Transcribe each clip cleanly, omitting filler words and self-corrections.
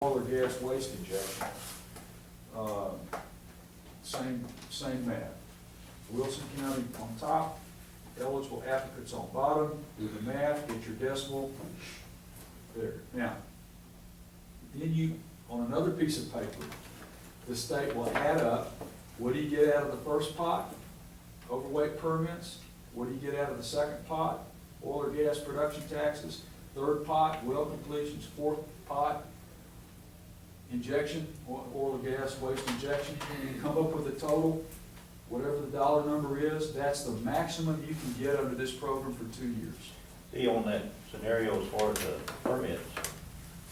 oil or gas waste injection. Same math. Wilson County on top, eligible applicants on bottom, do the math, get your decimal, there. Now, then you, on another piece of paper, the state will add up, what do you get out of the first pot? Overweight permits. What do you get out of the second pot? Oil or gas production taxes. Third pot, well completions. Fourth pot, injection, oil or gas waste injection. And you come up with a total, whatever the dollar number is, that's the maximum you can get under this program for 2 years. See, on that scenario as far as the permits,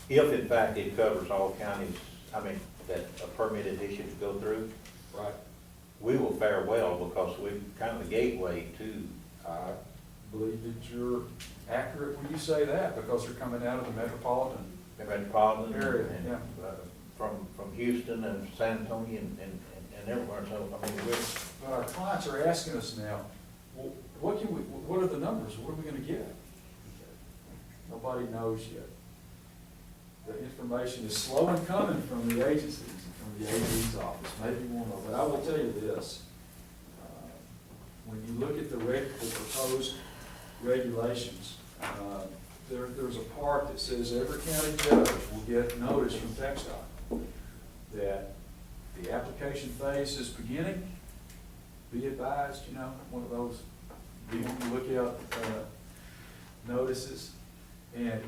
if in fact it covers all counties, I mean, that a permit is issued to go through, Right. we will fare well because we're kind of the gateway to, I believe that you're accurate when you say that, because they're coming out of the metropolitan. the metropolitan Area, and, yeah. from Houston and San Antonio and everywhere. So, I mean, But our clients are asking us now, well, what are the numbers? What are we gonna get? Nobody knows yet. The information is slow in coming from the agencies and from the AG's office. Maybe we'll know, but I will tell you this. When you look at the proposed regulations, there's a part that says every county judge will get notice from TxDOT that the application phase is beginning. Be advised, one of those, be on the lookout notices. And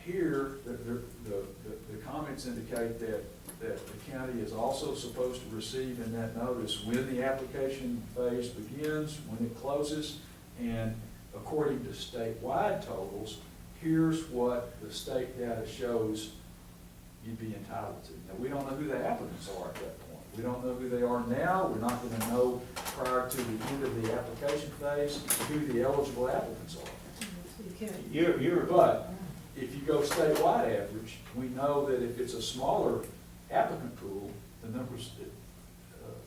here, the comments indicate that the county is also supposed to receive in that notice when the application phase begins, when it closes, and according to statewide totals, here's what the state data shows you'd be entitled to. Now, we don't know who the applicants are at that point. We don't know who they are now. We're not going to know prior to the end of the application phase who the eligible applicants are. But if you go statewide average, we know that if it's a smaller applicant pool, the numbers,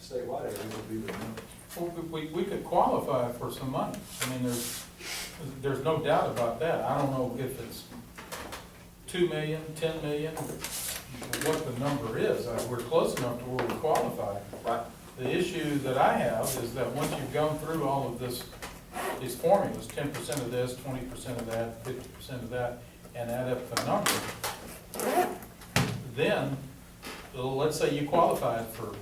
statewide average will be the numbers. Well, we could qualify for some money. I mean, there's no doubt about that. I don't know if it's 2 million, 10 million, what the number is. We're close enough to where we qualify. Right. The issue that I have is that once you've gone through all of these formulas, 10% of this, 20% of that, 50% of that, and add up the number, then, let's say you qualified for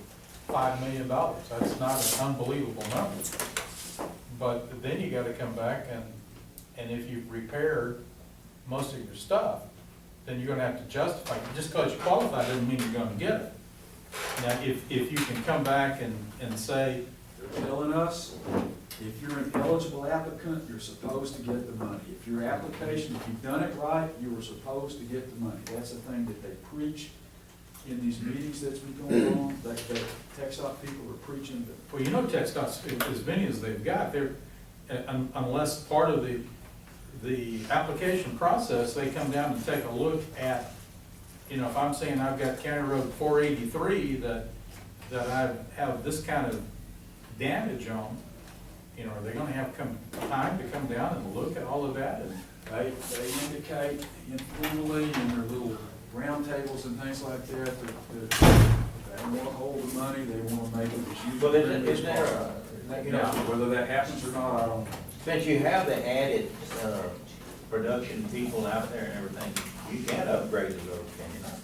$5 million. That's not an unbelievable number. But then you gotta come back and if you've repaired most of your stuff, then you're gonna have to justify it. Just because you qualify doesn't mean you're gonna get it. Now, if you can come back and say, They're telling us, if you're an eligible applicant, you're supposed to get the money. If your application, if you've done it right, you were supposed to get the money. That's the thing that they preach in these meetings that's been going on, that TxDOT people are preaching. well, TxDOT, as many as they've got, they're, unless part of the application process, they come down and take a look at, if I'm saying I've got County Road 483 that I have this kind of damage on, are they gonna have time to come down and look at all of that? And They indicate informally in their little round tables and things like that, that they don't want to hold the money, they want to make it as usual. well, isn't there Now, whether that happens or not, I don't know. since you have the added, production people out there and everything, you can upgrade the road, can you not?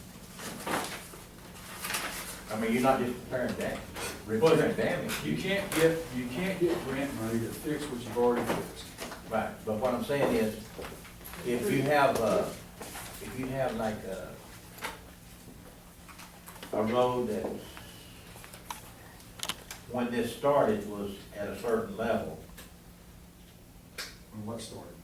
I mean, you're not just repairing damage. You can't get grant money to fix what you've already fixed. Right, but what I'm saying is, if you have like a road that, when this started, was at a certain level, When what started?